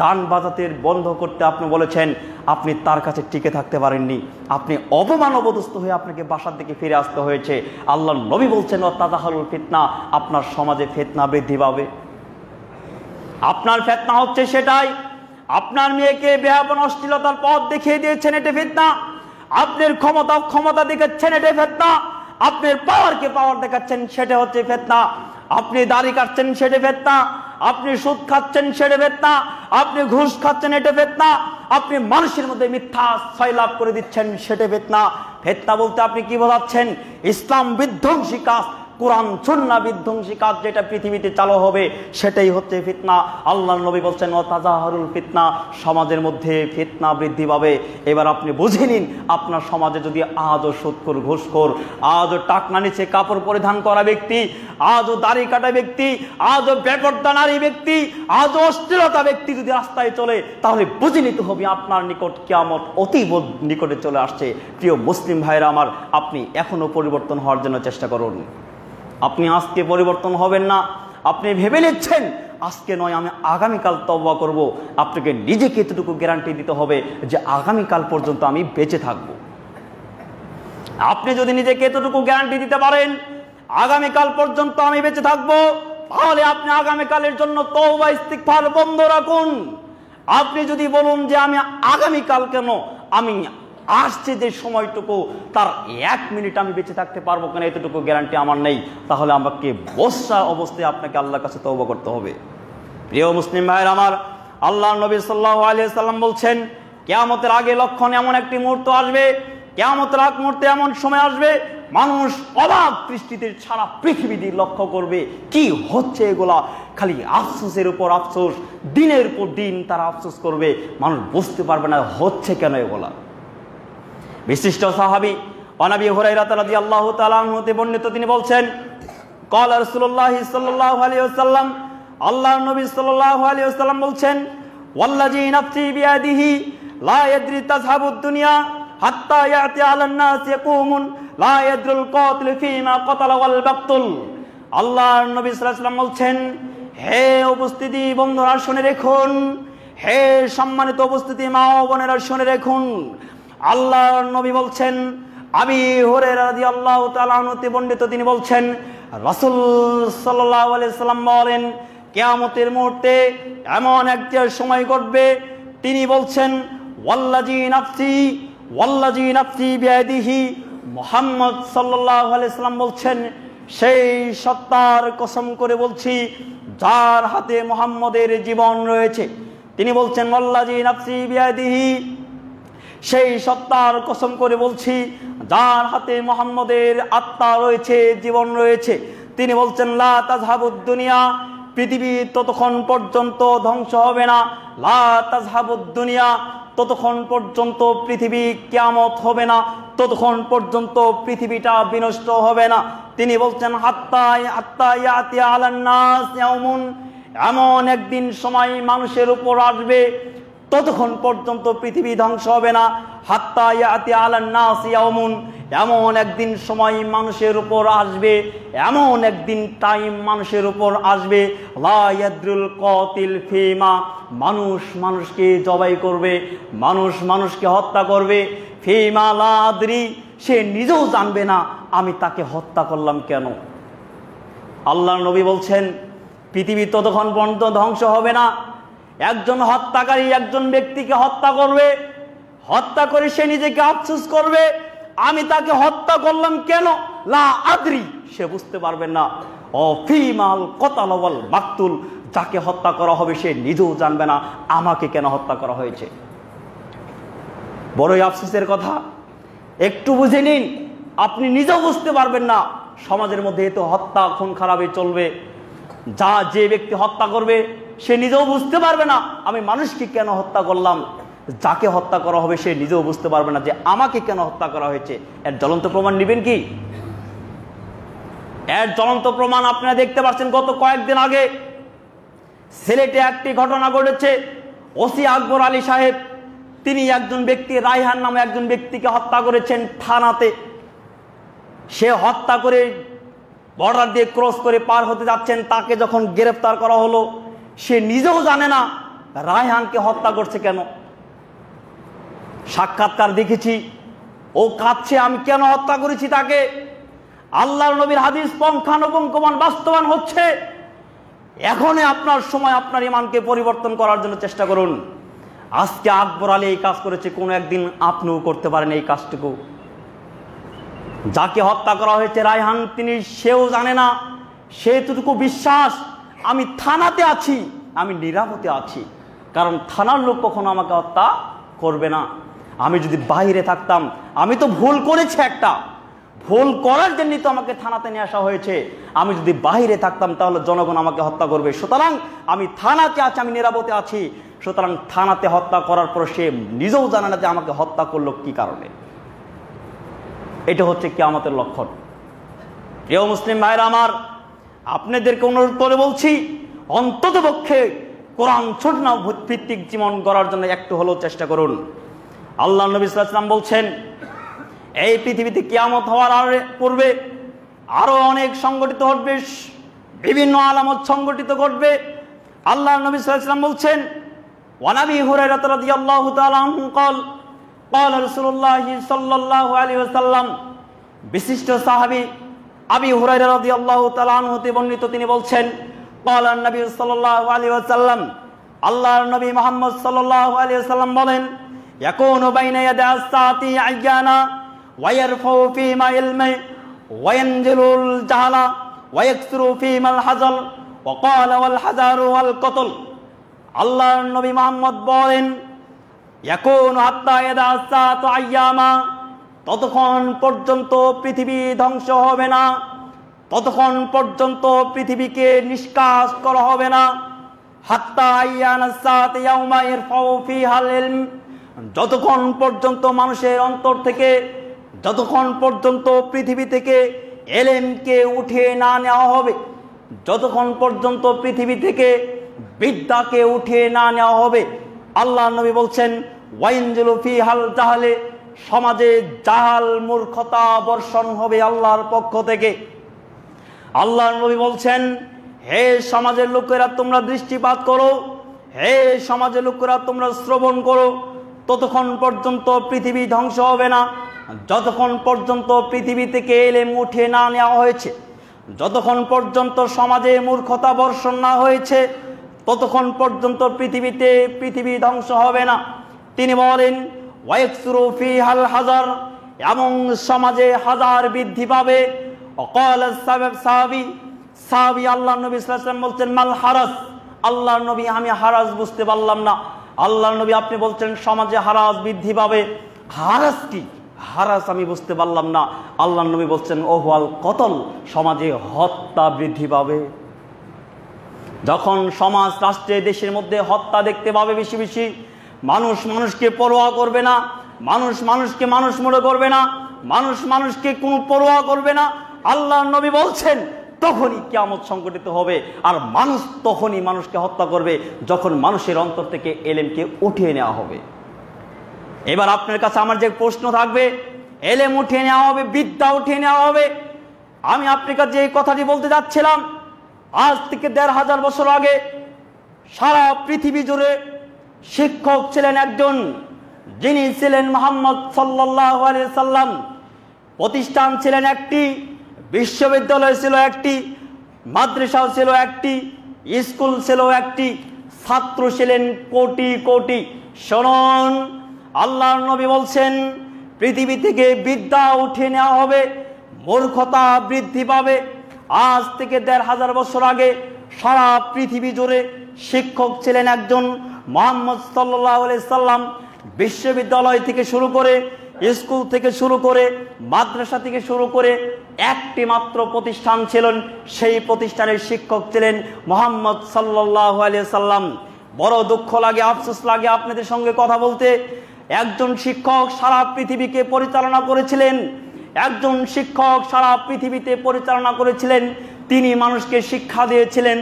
গান বাজাতে বন্ধ করতে, আপনি বলেছেন, আপনি তার কাছে টিকে থাকতে পারেননি, আপনি অপমান অবদস্ত হয়ে আপনাকে বাসার দিকে ফিরে আসতে হয়েছে। আল্লাহর নবী বলছেন ওয়াতাজাহারুল ফিতনা, আপনার সমাজে ফিতনা বৃদ্ধি পাবে। আপনার ফিতনা হচ্ছে সেটাই, আপনার মেয়েকে বেহাপন অশ্লীলতার পথ দেখিয়ে দিয়েছেন, এটা ফিতনা। আপনার ক্ষমতা দেখাচ্ছেন, এটা ফিতনা। আপনার পাওয়ারকে পাওয়ার দেখাচ্ছেন, সেটা হচ্ছে ফিতনা। আপনি দাড়ি কাটছেন, সেটা ফিতনা। আপনি সুদ খাচ্ছেন, সেটা ফিতনা। আপনি ঘুষ খাচ্ছেন, এটা ফিতনা। আপনি মানুষের মধ্যে মিথ্যা সয়লাভ করে দিচ্ছেন, সেটা ফিতনা। ফিতনা বলতে আপনি কি বোঝাচ্ছেন? ইসলাম বিধ্বংসী কাজ, কোরআন সুন্নাহ বিধ্বংসী কাজ যেটা পৃথিবীতে চালু হবে, সেটাই হচ্ছে ফিতনা। আল্লাহর নবী বলছেন ওয়াতাজাহারুল ফিতনা, সমাজের মধ্যে ফিতনা বৃদ্ধি পাবে। এবার আপনি বুঝে নিন, আপনার সমাজে যদি আজও সুদখোর, ঘুষখোর, আজও টাকনা নিচে কাপড় পরিধান করা ব্যক্তি, আজও দাড়ি কাটা ব্যক্তি, আজও বেপরদা নারী ব্যক্তি, আজও অশ্লীলতা ব্যক্তি যদি রাস্তায় চলে, তাহলে বুঝে নিতে হবে আপনার নিকট কিয়ামত অতীব নিকটে চলে আসছে। প্রিয় মুসলিম ভাইরা আমার, আপনি এখনো পরিবর্তন হওয়ার জন্য চেষ্টা করুন। আপনি আজকে পরিবর্তন হবেন না, আপনি ভেবে নিচ্ছেন আজকে নয় আমি আগামীকাল তওবা করব। আপনাকে নিজেকে এতটুকু গ্যারান্টি দিতে হবে যে আগামীকাল পর্যন্ত আমি বেঁচে থাকব। আপনি যদি নিজেকে এতটুকু গ্যারান্টি দিতে পারেন আগামীকাল পর্যন্ত আমি বেঁচে থাকব, তাহলে আপনি আগামীকালের জন্য তওবা ইস্তিগফার বন্ধ রাখুন। আপনি যদি বলুন যে আমি আগামীকাল কেন, আমি আসছে যে সময়টুকু তার 1 মিনিট আমি বেঁচে থাকতে পারবো কেন, এতটুকু গ্যারান্টি আমার নেই, তাহলে আমাকে বসা অবস্থায় আপনাকে আল্লাহর কাছে তওবা করতে হবে। প্রিয় মুসলিম ভাইয়ের আমার, আল্লাহর নবী সাল্লাল্লাহু আলাইহি সাল্লাম বলছেন কিয়ামতের আগে লক্ষণ এমন একটি মুহূর্ত আসবে, কিয়ামতের আগ মুহূর্তে এমন সময় আসবে, মানুষ অবাক দৃষ্টিতে সারা পৃথিবীতে লক্ষ্য করবে কি হচ্ছে এগুলা, খালি আফসোসের উপর আফসোস, দিনের পর দিন তারা আফসোস করবে, মানুষ বুঝতে পারবে না হচ্ছে কেন এগুলা। বিশিষ্ট সাহাবী আবু হুরায়রা রাদিয়াল্লাহু তাআলা আনহু হতে বর্ণিত, তিনি বলছেন ক্বালা রাসূলুল্লাহ সাল্লাল্লাহু আলাইহি ওয়াসাল্লাম, আল্লাহর নবী সাল্লাল্লাহু আলাইহি ওয়াসাল্লাম বলছেন ওয়াল্লাযী নাফসি বিয়াদিহি লা ইয়াদরি তাযহাবুদ দুনিয়া হাত্তা ইয়াতি আলান নাস ইয়াকুমুন লা ইয়াদরুল কাতিল ফীমা কাতালা ওয়াল বাকতুল। আল্লাহর নবী সাল্লাল্লাহু আলাইহি ওয়াসাল্লাম বলছেন, হে উপস্থিতি বন্ধুরা শুনে রাখুন, হে সম্মানিত উপস্থিতি মা ও বোনেরা শুনে রাখুন, আল্লাহর নবী বলছেন, আবু হুরায়রা রাদিয়াল্লাহু তাআলা আনহু হতে বর্ণিত, তিনি বলছেন রাসূল সাল্লাল্লাহু আলাইহি সাল্লাম বলেন কিয়ামতের মুহূর্তে এমন একটা সময় ঘটবে, তিনি বলছেন ওয়াল্লাযী নাফসি বিয়াদিহি, মুহাম্মদ সাল্লাল্লাহু আলাইহি সাল্লাম বলছেন সেই সত্তার কসম করে বলছি যার হাতে মুহাম্মদের জীবন রয়েছে। তিনি বলছেন ওয়াল্লাযী নাফসি বিয়াদিহি, সেই সত্তার কসম করে বলছি যার হাতে মুহাম্মদের আত্মা রয়েছে, জীবন রয়েছে। তিনি বলছেন লা তাযহাবুদ দুনিয়া, পৃথিবী ততক্ষণ পর্যন্ত ধ্বংস হবে না। লা তাযহাবুদ দুনিয়া, ততক্ষণ পর্যন্ত পৃথিবী কিয়ামত হবে না, ততক্ষণ পর্যন্ত পৃথিবীটা বিনষ্ট হবে না। তিনি বলছেন হাত্তা ইয়াতি আলান নাস ইয়াউমুন, এমন একদিন সময় মানুষের উপর আসবে ততক্ষণ পর্যন্ত পৃথিবী ধ্বংস হবে না। হাত্তা ইয়াতি আলান নাস ইয়াউমুন, এমন একদিন সময় মানুষের উপর আসবে, এমন একদিন টাইম মানুষের উপর আসবে লা ইয়াদরুল কাতিল ফিমা, মানুষ মানুষকে জবাই করবে, মানুষ মানুষকে হত্যা করবে। ফিমা লা আদরি, সে নিজেও জানবে না আমি তাকে হত্যা করলাম কেন। আল্লাহর নবী বলছেন পৃথিবী ততক্ষণ পর্যন্ত ধ্বংস হবে না। একজন হত্যাকারী একজন ব্যক্তিকে হত্যা করবে, হত্যা করে সে নিজেকে আফসোস করবে আমি তাকে হত্যা করলাম কেন। লা আদরি, সে বুঝতে পারবে না। ও ফিমাল কতাল ওয়াল মাকতুল, যাকে হত্যা করা হবে সে নিজেও জানবে না আমাকে কেন হত্যা করা হয়েছে। বড়ই আফসোসের কথা, একটু বুঝে নিন, আপনি নিজেও বুঝতে পারবেন না। সমাজের মধ্যে এত হত্যা খুন খারাপি চলবে, যে ব্যক্তি হত্যা করবে সে নিজেও বুঝতে পারবে না আমি মানুষকে কেন হত্যা করলাম। যাকে হত্যা করা হবে সে নিজেও বুঝতে পারবে না যে আমাকে কেন হত্যা করা হয়েছে। এর জ্বলন্ত প্রমাণ নেবেন কি? এর জ্বলন্ত প্রমাণ আপনারা দেখতে পাচ্ছেন, গত কয়েকদিন আগে সিলেটে একটি ঘটনা ঘটেছে। ওসি আকবর আলী সাহেব, তিনি একজন ব্যক্তি রায়হান নামে একজন ব্যক্তিকে হত্যা করেছেন থানাতে। সে হত্যা করে বর্ডার দিয়ে ক্রস করে পার হতে যাচ্ছেন, তাকে যখন গ্রেফতার করা হলো সে নিজেও জানে না রায়হানকে হত্যা করছে কেন। সাক্ষাৎকার দেখেছি, ও কাঁদছে আমি কেন হত্যা করেছি তাকে। আল্লাহর নবীর হাদিস পঙ্খানুপুঙ্খমান বাস্তবায়ন হচ্ছে। এখনই আপনার সময় আপনার ইমানকে পরিবর্তন করার জন্য চেষ্টা করুন। আজকে আকবর আলী এই কাজ করেছে, কোনো একদিন আপনিও করতে পারেন এই কাজটুকু। যাকে হত্যা করা হয়েছে রায়হান, তিনি সেও জানে না, সেটুকু বিশ্বাস আমি থানাতে আছি, আমি নিরাপদে আছি, কারণ থানার লোক কখনো আমাকে হত্যা করবে না। আমি যদি বাইরে থাকতাম, আমি তো ভুল করেছি, একটা ভুল করার জন্যই তো আমাকে থানাতে নিয়ে আসা হয়েছে। আমি যদি বাইরে থাকতাম তাহলে জনগণ আমাকে হত্যা করবে। সুতরাং আমি থানাতে আছি, আমি নিরাপদে আছি। সুতরাং থানাতে হত্যা করার পর সে নিজেও জানে না যে আমাকে হত্যা করলো কি কারণে। এটা হচ্ছে কিয়ামতের লক্ষণ। প্রিয় মুসলিম ভাইরা আমার, আপনাদেরকে অনুরোধ করে বলছি, অন্ততপক্ষে কোরআন সুন্নাহ ভিত্তিক জীবন গড়ার জন্য একটু হলেও চেষ্টা করুন। আল্লাহ নবী সাল্লাল্লাহু আলাইহি ওয়াসাল্লাম বলছেন এই পৃথিবীতে কিয়ামত হওয়ার পূর্বে আরো অনেক সংগঠিত হবে, বিভিন্ন আলামত সংগঠিত ঘটবে। আল্লাহ নবী সাল্লাল্লাহু আলাইহি ওয়াসাল্লাম বলছেন ওয়ান আবি হুরায়রা রাদিয়াল্লাহু তাআলা আনহু قال قال رسول الله صلى الله عليه وسلم, বিশিষ্ট সাহাবী আবি হুরায়রা রাদিয়াল্লাহু তাআলা আনহু হতে বর্ণিত, তিনি বলছেন قال النبي صلى الله عليه وسلم, আল্লাহর নবী মুহাম্মদ সাল্লাল্লাহু আলাইহি ওয়াসাল্লাম বলেন ইয়াকুনু বাইনা ইয়াদা আস-সাআতি আইয়ানা ওয়া ইয়ারফাউ ফীমা ইলমি ওয়া ইয়ানজিলুল জাহলা ওয়া ইয়াকসুরু ফীমা আল-হাজাল ওয়া ক্বালা ওয়াল হাজারু ওয়াল কতল। আল্লাহর নবী মুহাম্মদ বলেন ইয়াকুনু হাত্তা ইয়াদা আস-সাআতু আইয়ামা, ততক্ষণ পর্যন্ত পৃথিবী ধ্বংস হবে না, ততক্ষণ পর্যন্ত পৃথিবীকে নিষ্কাশ করা হবে না। হাত্তা আইয়ানা আস-সাআত ইয়াউমা ইয়ারফাউ ফীহাল ইলম, যতক্ষণ পর্যন্ত মানুষের অন্তর থেকে, যতক্ষণ পর্যন্ত পৃথিবী থেকে এলেমকে উঠিয়ে না নেওয়া হবে, যতক্ষণ পর্যন্ত পৃথিবী থেকে বিদ্যাকে উঠিয়ে না নেওয়া হবে। আল্লাহ নবী বলছেন ওয়াইনজুলু ফীহাল জাহালে, সমাজে জাহাল মূর্খতা বর্ষণ হবে আল্লাহর পক্ষ থেকে। আল্লাহর নবী বলছেন হে সমাজের লোকেরা তোমরা দৃষ্টিপাত করো, হে সমাজের লোকেরা তোমরা শ্রবণ করো, ততক্ষণ পর্যন্ত পৃথিবী ধ্বংস হবে না যতক্ষণ পর্যন্ত পৃথিবী থেকে এলেম উঠে না নেওয়া হয়েছে, যতক্ষণ পর্যন্ত সমাজে মূর্খতা বর্ষণ না হয়েছে, ততক্ষণ পর্যন্ত পৃথিবী ধ্বংস হবে না। তিনি বলেন ওয়াইকসুরু ফীহাল হাজার, এবং সমাজে হাজার বৃদ্ধি পাবে, وقال সাহাবী আল্লাহর নবী সাল্লাল্লাহু আলাইহি ওয়াসাল্লাম বলছেন মাল হারাজ, আল্লাহর নবী আমি হারাজ বুঝতে পারলাম না। আল্লাহর নবী আপনি বলছেন সমাজে হারাজ বৃদ্ধি পাবে, হারাজ কি? হারাজ আমি বুঝতে পারলাম না। আল্লাহর নবী বলছেন ওহুয়াল কতল, সমাজে হত্যা বৃদ্ধি পাবে। যখন সমাজ রাষ্ট্রে দেশের মধ্যে হত্যা দেখতে পাবে বেশি বেশি, মানুষ মানুষকে পরোয়া করবে না, মানুষ মানুষকে মানুষ মনে করবে না, মানুষ মানুষকে কোনো পরোয়া করবে না, আল্লাহর নবী বলছেন তখনই কিয়ামত সংঘটিত হবে। আর মানুষ তখনই মানুষকে হত্যা করবে যখন মানুষের অন্তর থেকে এলেমকে উঠিয়ে নেওয়া হবে। এবার আপনার কাছে আমার যে প্রশ্ন থাকবে, এলেম উঠিয়ে নেওয়া হবে, বিদ্যা উঠিয়ে নেওয়া হবে। আমি আপনার কাছে এই কথাটি বলতে যাচ্ছিলাম, আজ থেকে ১৫০০ বছর আগে সারা পৃথিবী জুড়ে শিক্ষক ছিলেন একজন, যিনি ছিলেন মুহাম্মদ সাল্লাল্লাহু আলাইহি সাল্লাম। প্রতিষ্ঠান ছিলেন একটি, বিশ্ববিদ্যালয় ছিল একটি, মাদ্রাসাও ছিল একটি, স্কুল ছিল একটি, ছাত্র ছিলেন কোটি কোটি। শুনুন, আল্লাহর নবী বলছেন পৃথিবী থেকে বিদ্যা উঠিয়ে নেওয়া হবে, মূর্খতা বৃদ্ধি পাবে। আজ থেকে ১৫০০ বছর আগে সারা পৃথিবী জুড়ে শিক্ষক ছিলেন একজন, মুহাম্মদ সাল্লাল্লাহু আলাইহি সাল্লাম। বিশ্ববিদ্যালয় থেকে শুরু করে, স্কুল থেকে শুরু করে, মাদ্রাসা থেকে শুরু করে একটি মাত্র প্রতিষ্ঠান ছিলেন, সেই প্রতিষ্ঠানের শিক্ষক ছিলেন মুহাম্মদ সাল্লাল্লাহু আলাইহি সাল্লাম। বড় দুঃখ লাগে, আফসোস লাগে আপনাদের সঙ্গে কথা বলতে, একজন শিক্ষক সারা পৃথিবীকে পরিচালনা করেছিলেন, একজন শিক্ষক সারা পৃথিবীতে পরিচালনা করেছিলেন। তিনি মানুষকে শিক্ষা দিয়েছিলেন,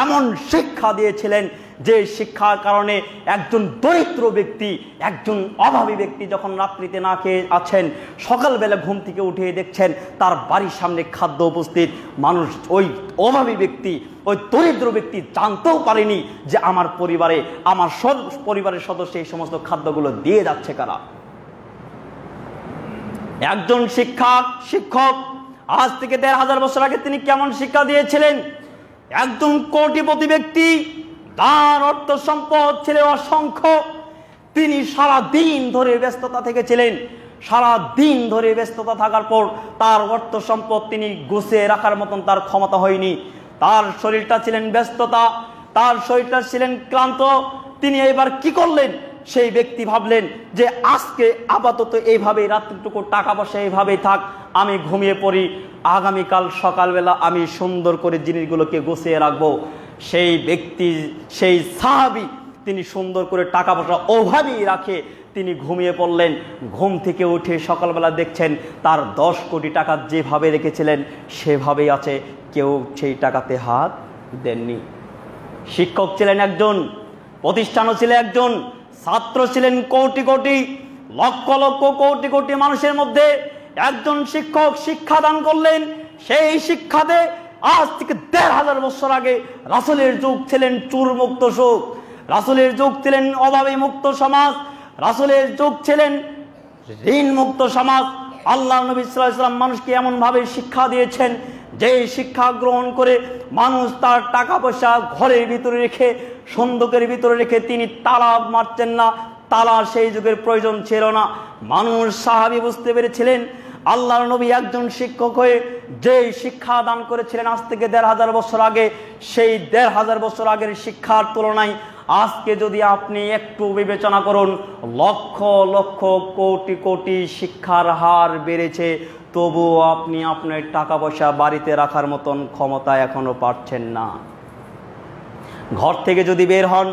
এমন শিক্ষা দিয়েছিলেন যে শিক্ষার কারণে একজন দরিদ্র ব্যক্তি, একজন অভাবী ব্যক্তি যখন রাত্রিতে না খেয়ে আছেন, সকালবেলা ঘুম থেকে উঠে দেখছেন তার বাড়ির সামনে খাদ্য উপস্থিত, মানুষ ওই অভাবী ব্যক্তি, ওই দরিদ্র ব্যক্তি জানতেও পারেনি যে আমার পরিবারে, আমার সব পরিবারের সদস্য এই সমস্ত খাদ্যগুলো দিয়ে যাচ্ছে কারা। একজন শিক্ষক আজ থেকে ১৫০০ বছর আগে তিনি কেমন শিক্ষা দিয়েছিলেন? একজন কোটিপতি ব্যক্তি, তার অর্থ সম্পদ ছিল অসংখ্য, তিনি সারা দিন ধরে ব্যস্ততা থেকেছিলেন। সারা দিন ধরে ব্যস্ততা থাকার পর তার অর্থ সম্পদ তিনি গুছিয়ে রাখার মতন তার ক্ষমতা হয়নি। তার শরীরটা ছিলেন ব্যস্ততা, তার শরীরটা ছিলেন ক্লান্ত। তিনি এবার কি করলেন? সেই ব্যক্তি ভাবলেন যে আজকে আপাতত এইভাবেই, রাত্রিটুকু টাকা পয়সা এইভাবেই থাক, আমি ঘুমিয়ে পড়ি, আগামীকাল সকালবেলা আমি সুন্দর করে জিনিসগুলোকে গুছিয়ে রাখবো। সেই ব্যক্তি, সেই সাহাবী, তিনি সুন্দর করে টাকা পয়সা ওভাবেই রাখে তিনি ঘুমিয়ে পড়লেন। ঘুম থেকে উঠে সকালবেলা দেখছেন তার ১০ কোটি টাকা যেভাবে রেখেছিলেন সেভাবেই আছে, কেউ সেই টাকাতে হাত দেননি। শিক্ষক ছিলেন একজন, প্রতিষ্ঠানও ছিল একজন, ছাত্র ছিলেন কোটি কোটি, লক্ষ লক্ষ কোটি কোটি মানুষের মধ্যে একজন শিক্ষক শিক্ষাদান করলেন। সেই শিক্ষাতে আজ থেকে ১৫০০ বছর আগে রাসূলের যুগ ছিলেন চুরমুক্ত যুগ, রাসূলের যুগ ছিলেন অভাবী মুক্ত সমাজ, রাসূলের যুগ ছিলেন ঋণ মুক্ত সমাজ। আল্লাহ নবী সাল্লাল্লাহু আলাইহি ওয়াসাল্লাম মানুষকে এমনভাবে শিক্ষা দিয়েছেন যে শিক্ষা গ্রহণ করে মানুষ তার টাকা পয়সা ঘরের ভিতরে রেখে, সন্দুকের ভিতরে রেখে তিনি তালা মারতেন না। তালা সেই যুগের প্রয়োজন ছিল না। মানুষ, সাহাবী বুঝতে পেরেছিলেন আল্লাহর নবী একজন শিক্ষক হয়ে যে শিক্ষা দান করেছিলেন আজ থেকে ১৫০০ বছর আগে, সেই ১৫০০ বছর আগের শিক্ষার তুলনায় আজকে যদি আপনি একটু বিবেচনা করুন, লক্ষ লক্ষ কোটি কোটি শিক্ষার হার বেড়েছে, তবুও আপনি আপনার টাকা পয়সা বাড়িতে রাখার মতন ক্ষমতা এখনো পাচ্ছেন না। ঘর থেকে যদি বের হন,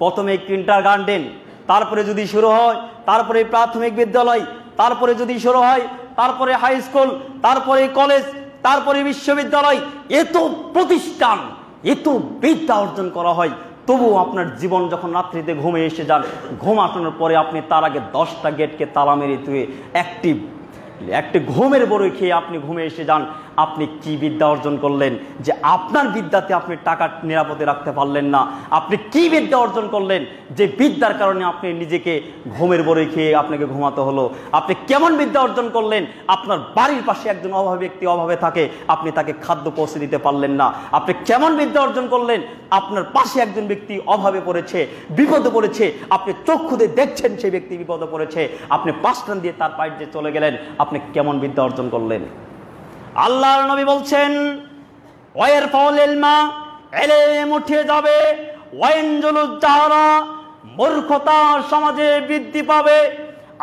প্রথমে কিন্ডারগার্টেন, তারপরে যদি শুরু হয়, তারপরে প্রাথমিক বিদ্যালয়, তারপরে যদি শুরু হয়, তারপরে হাই স্কুল, তারপরে কলেজ, তারপরে বিশ্ববিদ্যালয়, এত প্রতিষ্ঠান, এত বিদ্যা অর্জন করা হয়, তবুও আপনার জীবন যখন রাত্রিতে ঘুমে এসে যান, ঘুমানোর পরে আপনি তার আগে 10টা গেটকে তালা মেরে তুই একটি ঘুমের বড়ই খেয়ে আপনি ঘুমে এসে যান, আপনি কি বিদ্যা অর্জন করলেন যে আপনার বিদ্যাতে আপনি টাকা নিরাপদে রাখতে পারলেন না? আপনি কি বিদ্যা অর্জন করলেন যে বিদ্যার কারণে আপনি নিজেকে ঘুমের বড়ই খেয়ে আপনাকে ঘুমাতে হলো? আপনি কেমন বিদ্যা অর্জন করলেন? আপনার বাড়ির পাশে একজন অভাবী ব্যক্তি অভাবে থাকে, আপনি তাকে খাদ্য পৌঁছে দিতে পারলেন না। আপনি কেমন বিদ্যা অর্জন করলেন? আপনার পাশে একজন ব্যক্তি অভাবে পড়েছে, বিপদে পড়েছে, আপনি চক্ষু দিয়ে দেখছেন সেই ব্যক্তি বিপদে পড়েছে, আপনি পাশ টান দিয়ে তার পাশ দিয়ে চলে গেলেন। আপনি কেমন বিদ্যা অর্জন করলেন? আল্লাহর নবী বলছেন ওয়ার ফাউলিলমা ইলম উঠে যাবে, ওয়াইনজুলুজ জাহরা মূর্খতা সমাজে বৃদ্ধি পাবে।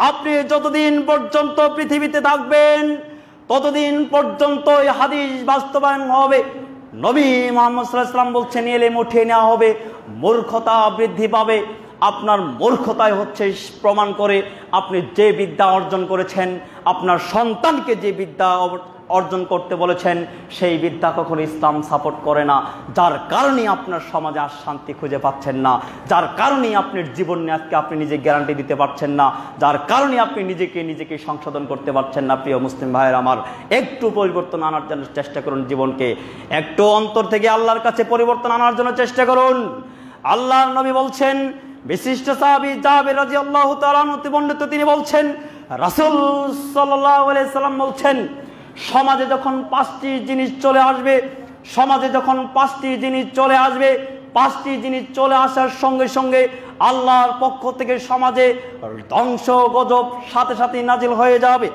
আপনি যতদিন পর্যন্ত পৃথিবীতে থাকবেন ততদিন পর্যন্ত এই হাদিস বাস্তবায়ন হবে। নবী মুহাম্মদ সাল্লাল্লাহু আলাইহি ওয়াসাল্লাম বলছেন ইলম উঠিয়ে নেওয়া হবে, মূর্খতা বৃদ্ধি পাবে। আপনার মূর্খতাই হচ্ছে প্রমাণ করে আপনি যে বিদ্যা অর্জন করেছেন, আপনার সন্তানকে যে বিদ্যা অর্জন করতে বলেছেন সেই বিদ্যা কখনো ইসলাম সাপোর্ট করে না, যার কারণে আপনার সমাজে আর শান্তি খুঁজে পাচ্ছেন না, যার কারণে আপনার জীবন নিয়ে আজকে আপনি নিজে গ্যারান্টি দিতে পারছেন না, যার কারণে আপনি নিজেকে সংশোধন করতে পারছেন না। প্রিয় মুসলিম ভাইয়ের আমার, একটু পরিবর্তন আনার জন্য চেষ্টা করুন, জীবনকে একটু অন্তর থেকে আল্লাহর কাছে পরিবর্তন আনার জন্য চেষ্টা করুন। আল্লাহর নবী বলছেন, বিশিষ্ট সাহাবী জাবের রাদিয়াল্লাহু তাআলা আনহু বর্ণিত, তিনি বলছেন রাসূল সাল্লাল্লাহু আলাইহি সাল্লাম বলছেন, সমাজে যখন 5টি জিনিস চলে আসবে, সমাজে যখন 5টি জিনিস চলে আসবে, 5টি জিনিস চলে আসার সঙ্গে সঙ্গে আল্লাহর পক্ষ থেকে সমাজে ধ্বংস গজব সাথে সাথে নাজিল হয়ে যাবে।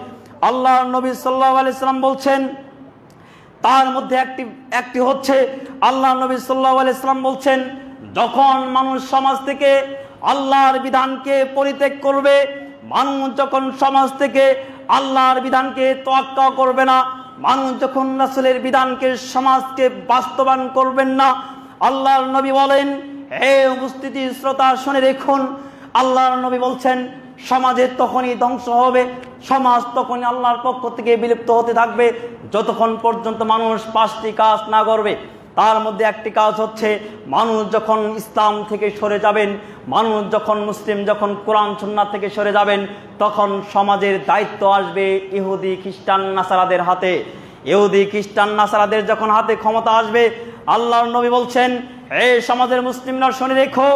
আল্লাহর নবী সাল্লাল্লাহু আলাইহি সাল্লাম বলছেন, তার মধ্যে একটি হচ্ছে আল্লাহর নবী সাল্লাল্লাহু আলাইহি সাল্লাম বলছেন, যখন মানুষ সমাজ থেকে আল্লাহর বিধানকে পরিত্যাগ করবে, মানুষ যখন সমাজ থেকে আল্লাহর বিধানকে তোয়াক্কা করবে না, মানুষ যখন রাসূলের বিধানকে সমাজকে বাস্তবায়ন করবেন না, আল্লাহর নবী বলেন, হে উপস্থিতি শ্রোতা শুনে দেখুন, আল্লাহর নবী বলছেন সমাজে তখনই ধ্বংস হবে, সমাজ তখনই আল্লাহর পক্ষ থেকে বিলুপ্ত হতে থাকবে যতক্ষণ পর্যন্ত মানুষ 5টি কাজ না করবে। তার মধ্যে একটি কাজ হচ্ছে, মানুষ যখন ইসলাম থেকে সরে যাবেন, মানুষ যখন মুসলিম যখন কোরআন সুন্নাহ থেকে সরে যাবেন, তখন সমাজের দায়িত্ব আসবে ইহুদি খ্রিস্টান নাসারাদের হাতে। ইহুদি খ্রিস্টান নাসারাদের যখন হাতে ক্ষমতা আসবে, আল্লাহর নবী বলছেন, হে সমাজের মুসলিমরা শুনে রেখো,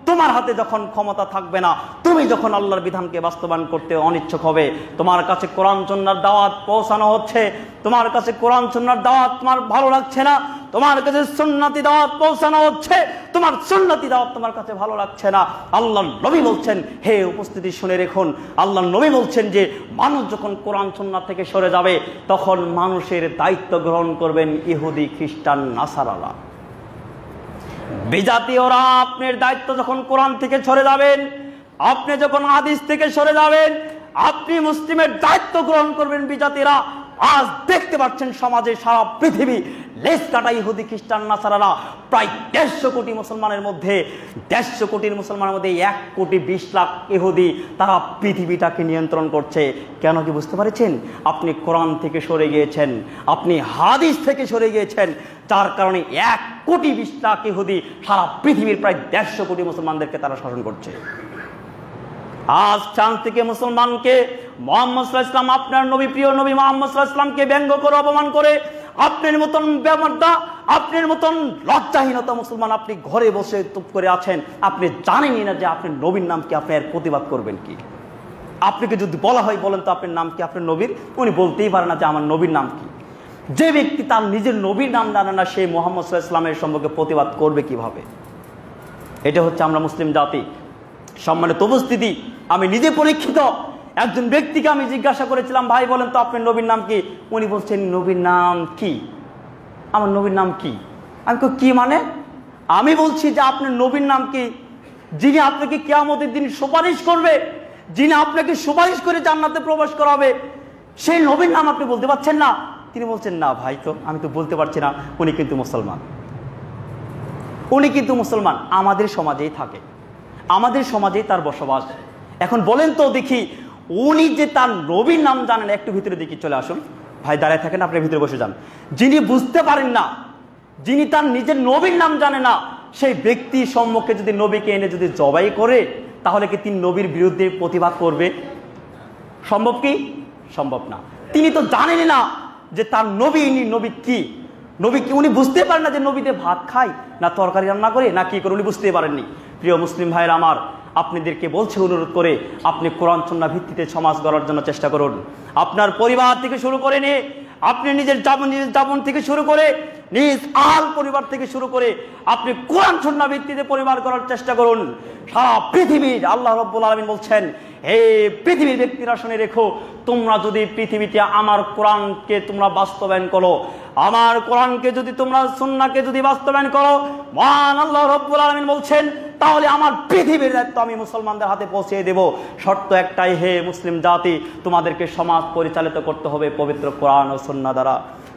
তোমার হাতে যখন ক্ষমতা থাকবে না, তুমি যখন আল্লাহর বিধানকে বাস্তবায়ন করতে অনিচ্ছুক হবে, তোমার কাছে কোরআন সুন্নাহর দাওয়াত পৌঁছানো হচ্ছে, তোমার কাছে কোরআন সুন্নাহর দাওয়াত তোমার ভালো লাগছে না, তোমার কাছে সুন্নতি দাওয়াত পৌঁছানো হচ্ছে, তোমার সুন্নতি দাওয়াত তোমার কাছে ভালো লাগছে না, আল্লাহর নবী বলছেন, হে উপস্থিতি শুনে রাখুন, আল্লাহর নবী বলছেন যে মানুষ যখন কোরআন সুন্নাহ থেকে সরে যাবে, তখন মানুষের দায়িত্ব গ্রহণ করবেন ইহুদি খ্রিস্টান নাসারারা। বিজাতীয়রা আপনার দায়িত্ব যখন কোরআন থেকে সরে যাবেন, আপনি যখন হাদিস থেকে সরে যাবেন, আপনি মুসলিমের দায়িত্ব গ্রহণ করবেন বিজাতীয়রা। আজ দেখতে পাচ্ছেন সমাজে সারা পৃথিবী লেজ কাটা ইহুদি খ্রিস্টান নাসারারা প্রায় 150 কোটি মুসলমানের মধ্যে 150 কোটির মুসলমানের মধ্যে 1 কোটি 20 লাখ ইহুদি, তারা পৃথিবীটাকে নিয়ন্ত্রণ করছে। কেন কি বুঝতে পারছেন? আপনি কোরআন থেকে সরে গিয়েছেন, আপনি হাদিস থেকে সরে গিয়েছেন, যার কারণে 1 কোটি 20 লাখ ইহুদি সারা পৃথিবীর প্রায় 150 কোটি মুসলমানদেরকে তারা শাসন করছে। আজ চাঁদ থেকে মুসলমানকে মুহাম্মদ সাল্লাল্লাহু আলাইহি ওয়াসাল্লাম, আপনার নবী, প্রিয় নবী মুহাম্মদ সাল্লাল্লাহু আলাইহি ওয়াসাল্লামকে ব্যঙ্গ করে অপমান করে, আপনার মতন ব্যাপারটা, আপনার মতন লজ্জাহীনতা মুসলমান আপনি ঘরে বসে চুপ করে আছেন, আপনি জানেনই না যে আপনার নবীর নাম কি, আপনি এর প্রতিবাদ করবেন কি। আপনাকে যদি বলা হয় বলেন তো আপনার নাম কি, আপনার নবীর, উনি বলতেই পারে না যে আমার নবীর নাম কি। যে ব্যক্তি তার নিজের নবীর নাম জানে না, সে মুহাম্মদ সাল্লাল্লাহু আলাইহি ওয়াসাল্লামের সম্পর্কে প্রতিবাদ করবে কিভাবে? এটা হচ্ছে আমরা মুসলিম জাতি। সম্মানিত উপস্থিতি, আমি নিজে পরীক্ষিত। একজন ব্যক্তিকে আমি জিজ্ঞাসা করেছিলাম, ভাই বলেন তো আপনার নবীর নাম কি? উনি বলছেন নবীর নাম কি? আমার নবীর নাম কি? আমি কি মানে? আমি বলছি যে আপনার নবীর নাম কি, যিনি আপনাকে কিয়ামতের দিন সুপারিশ করবে, যিনি আপনাকে সুপারিশ করে জান্নাতে প্রবেশ করাবে, সেই নবীর নাম আপনি বলতে পারছেন না? তিনি বলছেন না ভাই, তো আমি তো বলতে পারছি না, উনি কিন্তু মুসলমান, উনি কিন্তু মুসলমান, আমাদের সমাজেই থাকে, আমাদের সমাজেই তার বসবাস। এখন বলেন তো দেখি, উনি যে তার নবীর নাম জানেন, একটু ভিতরে দেখি, চলে আসুন ভাই, দাঁড়ায় থাকেন, আপনি ভিতরে বসে যান। যিনি বুঝতে পারেন না, যিনি তার নিজের নবীর নাম জানে না, সেই ব্যক্তি সম্মুখে যদি নবীকে এনে যদি জবাই করে, তাহলে কি তিনি নবীর বিরুদ্ধে প্রতিবাদ করবে? সম্ভব কি? সম্ভব না। তিনি তো জানেন না যে তার নবী, নবী কি, নবী কি উনি বুঝতে পারেন না যে নবীতে ভাত খায় না তরকারি রান্না করে না কি করে, উনি বুঝতে পারেননি। প্রিয় মুসলিম ভাইয়ের আমার, আপনাদেরকে বলছে অনুরোধ করে, আপনি কোরআন সুন্নাহ ভিত্তিতে সমাজ গড়ার জন্য চেষ্টা করুন। আপনার পরিবার থেকে শুরু করে নিয়ে, আপনি নিজের জীবন থেকে শুরু করে, নিজ আল পরিবার থেকে শুরু করে, আপনি কোরআন সুন্নাহ ভিত্তিতে পরিবার গড়ার চেষ্টা করুন। সারা পৃথিবীর আল্লাহ রাব্বুল আলামিন বলছেন, হে পৃথিবীর ব্যক্তিরা শুনে রেখো, তোমরা যদি পৃথিবীতে আমার কোরআনকে তোমরা বাস্তবায়ন করো, আমার কোরআনকে যদি তোমরা সুন্নাহকে যদি বাস্তবায়ন করো, মহান আল্লাহ রাব্বুল আলামিন বলছেন, তাহলে আমার পৃথিবীর দায়িত্ব আমি মুসলমানদের হাতে পৌঁছে দেব। শর্ত একটাই, হে মুসলিম জাতি, তোমাদেরকে সমাজ পরিচালিত করতে হবে পবিত্র কোরআন ও সুন্নাহ দ্বারা।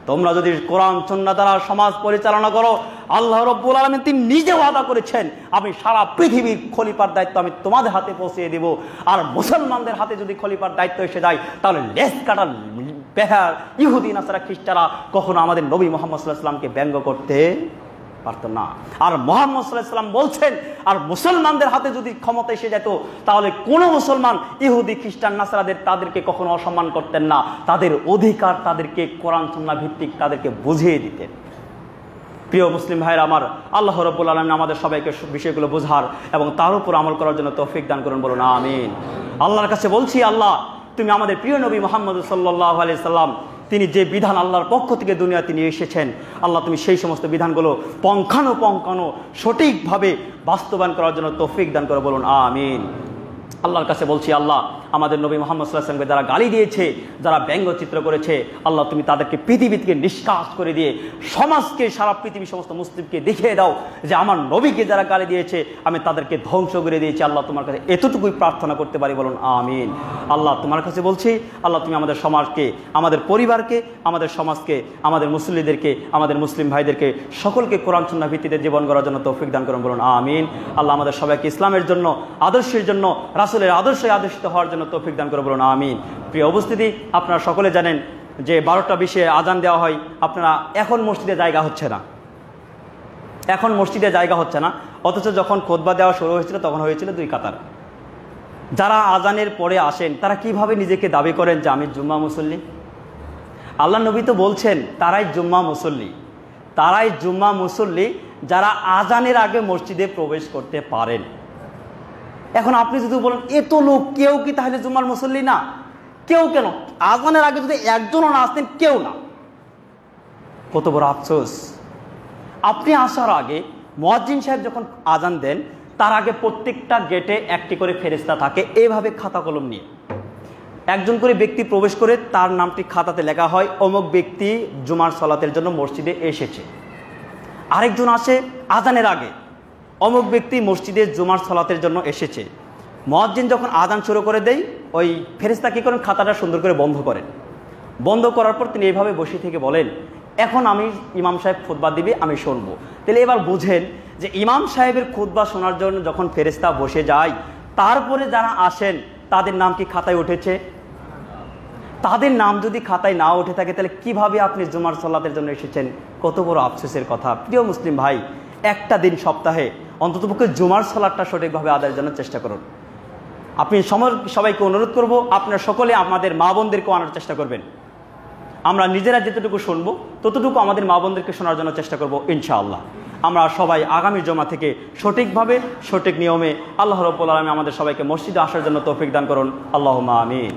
তোমরা যদি কোরআন সুন্নাহ দ্বারা সমাজ পরিচালনা করো, আল্লাহ রাব্বুল আলামিন তিনি নিজে ওয়াদা করেছেন, আমি সারা পৃথিবীর খলিফার দায়িত্ব আমি তোমাদের হাতে পৌঁছে দেব। আর মুসলমানদের হাতে যদি খলিফার দায়িত্ব এসে যায়, তাহলে লেজ কাটা বেহার ইহুদি নাসারা খ্রিস্টানরা কখনো আমাদের নবী মুহাম্মদ সাল্লাল্লাহু আলাইহি ওয়াসাল্লামকে ব্যঙ্গ করতে পারত না। আর মুহাম্মদ সাল্লাল্লাহু আলাইহি ওয়াসাল্লাম বলছেন, আর মুসলমানদের হাতে যদি ক্ষমতা এসে যেত, তাহলে কোনো মুসলমান ইহুদি খ্রিস্টান নাসারাদের তাদেরকে কখনো অসম্মান করতেন না। তাদের অধিকার তাদেরকে কোরআন সুন্নাহ ভিত্তিক তাদেরকে বুঝিয়ে দিতেন। প্রিয় মুসলিম ভাইরা আমার, আল্লাহ রাব্বুল আলামিন আমাদের সবাইকে বিষয়গুলো বোঝার এবং তার উপর আমল করার জন্য তৌফিক দান করুন, বলুন আমিন। আল্লাহর কাছে বলছি, আল্লাহ তুমি আমাদের প্রিয় নবী মুহাম্মদ সাল্লাল্লাহু আলাইহি সাল্লাম তিনি যে বিধান আল্লাহর পক্ষ থেকে দুনিয়াতে নিয়ে এসেছেন, আল্লাহ তুমি সেই সমস্ত বিধানগুলো পঙ্খানো সঠিকভাবে বাস্তবায়ন করার জন্য তৌফিক দান করে, বলুন আমিন। আল্লাহর কাছে বলছি, আল্লাহ আমাদের নবী মুহাম্মদ সাল্লাল্লাহু আলাইহি ওয়াসাল্লামকে যারা গালি দিয়েছে, যারা ব্যঙ্গচিত্র করেছে, আল্লাহ তুমি তাদেরকে পৃথিবী থেকে নিষ্কাশ করে দিয়ে সমাজকে, সারা পৃথিবীর সমস্ত মুসলিমকে দেখিয়ে দাও যে আমার নবীকে যারা গালি দিয়েছে আমি তাদেরকে ধ্বংস করে দিয়েছি। আল্লাহ তোমার কাছে এতটুকুই প্রার্থনা করতে পারি, বলুন আমিন। আল্লাহ তোমার কাছে বলছি, আল্লাহ তুমি আমাদের সমাজকে, আমাদের পরিবারকে, আমাদের সমাজকে, আমাদের মুসল্লিদেরকে, আমাদের মুসলিম ভাইদেরকে সকলকে কোরআন সুন্নাহ ভিত্তিতে জীবন গড়ার জন্য তৌফিক দান করুন, বলুন আমিন। আল্লাহ আমাদের সবাইকে ইসলামের জন্য, আদর্শের জন্য, রাসূলের আদর্শে আদর্শিত হওয়ার জন্য তৌফিক দান করে, বলুন আমিন। প্রিয় উপস্থিতি, আপনারা সকলে জানেন যে 12টা 20-এ আজান দেওয়া হয়। আপনারা এখন মসজিদে জায়গা হচ্ছে না, এখন মসজিদে জায়গা হচ্ছে না, অথচ যখন খুতবা দেওয়া শুরু হয়েছিল তখন হয়েছিল 2 কাতার। যারা আজানের পরে আসেন তারা কিভাবে নিজেকে দাবি করেন যে আমি জুম্মা মুসল্লি? আল্লাহ নবী তো বলছেন তারাই জুম্মা মুসল্লি, তারাই জুম্মা মুসল্লি যারা আজানের আগে মসজিদে প্রবেশ করতে পারেন। এখন আপনি যদি বলেন এত লোক, কেউ কি তাহলে জুম্মার মুসল্লি না? কেউ কেন? আজানের আগে যদি একজনও না আসতেন, কেউ না। কত বড় আফসোস! আপনি আসার আগে মুয়াজ্জিন সাহেব যখন আজান দেন, তার আগে প্রত্যেকটা গেটে একটি করে ফেরেশতা থাকে, এইভাবে খাতা কলম নিয়ে একজন করে ব্যক্তি প্রবেশ করে তার নামটি খাতাতে লেখা হয়, অমুক ব্যক্তি জুমার সালাতের জন্য মসজিদে এসেছে। আরেকজন আসে আজানের আগে, অমুক ব্যক্তি মসজিদে জুমার সালাতের জন্য এসেছে। মুয়াজ্জিন যখন আজান শুরু করে দেয়, ওই ফেরেশতা কী করেন, খাতাটা সুন্দর করে বন্ধ করেন। বন্ধ করার পর তিনি এইভাবে বসে থেকে বলেন, এখন আমি ইমাম সাহেব খুতবা দিবে, আমি শুনবো। তাহলে এবার বুঝেন যে ইমাম সাহেবের খুতবা শোনার জন্য যখন ফেরেশতা বসে যায়, তারপরে যারা আসেন তাদের নাম কি খাতায় উঠেছে? তাদের নাম যদি খাতায় না উঠে থাকে, তাহলে কিভাবে আপনি জুমার সালাতের জন্য এসেছেন? কত বড় আফসোসের কথা। প্রিয় মুসলিম ভাই, একটা দিন সপ্তাহে অন্ততপক্ষে জুমার সালাতটা সঠিকভাবে আদায়ের জন্য চেষ্টা করুন। আপনি সবাইকে অনুরোধ করব, আপনারা সকলে আমাদের মা বোনদেরকেও আনার চেষ্টা করবেন। আমরা নিজেরা যেতটুকু শুনবো ততটুকু আমাদের মা বোনদেরকে শোনার জন্য চেষ্টা করব ইনশাআল্লাহ। আমরা সবাই আগামী জমা থেকে সঠিকভাবে, সঠিক নিয়মে আল্লাহ রাব্বুল আলামিন আমাদের সবাইকে মসজিদে আসার জন্য তৌফিক দান করুন। আল্লাহুম্মা আমিন।